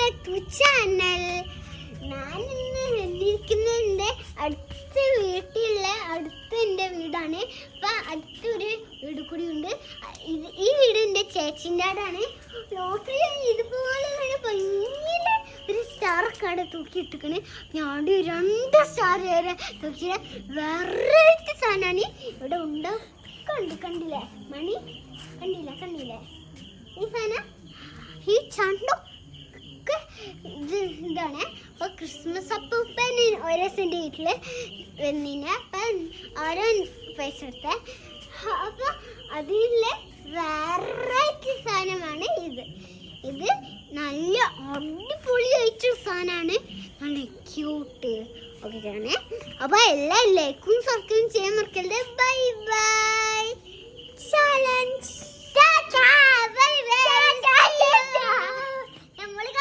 Back to channel. ഞാൻ ഇന്ന് വന്നിരിക്കുന്നതിൻ്റെ അടുത്ത വീട്ടിലുള്ള എൻ്റെ വീടാണ്. അപ്പം അടുത്തൊരു വീട് കൂടി ഉണ്ട്. ഈ വീട് എൻ്റെ ചേച്ചിൻ്റെ ആടാണ്. ലോട്ടറി ഇതുപോലെ ഭയങ്കര ഒരു സ്റ്റാറൊക്കെ അവിടെ തൂക്കിയിട്ടിക്കണ്. ഞാൻ 2 സ്റ്റാർ വരെ തൂക്കിയ വെറൈറ്റി സാധനമാണ് ഇവിടെ ഉണ്ടാവും. കണ്ടില്ലേ മണി? കണ്ടില്ലേ ഈ സാധനം? ഈ ചണ്ടൊക്കെ ഇതാണ്. അപ്പോൾ ക്രിസ്മസ് അപ്പൂപ്പൻ ഓരോ എൻ്റെ വീട്ടിൽ വന്നിന്. അപ്പം ഓരോ പൈസ എടുത്ത. അപ്പോൾ അതിലെ വെറൈറ്റി സാധനമാണ് ഇത് നല്ല അടിപൊളിയായിട്ടൊരു സാധനമാണ്. നല്ല ക്യൂട്ട് ഒക്കെയാണ്. അപ്പോൾ എല്ലാ ലൈക്കും സബ്സ്ക്രൈബും ചെയ്യാൻ മറക്കരുത്. Bye bye. ചാലഞ്ച്.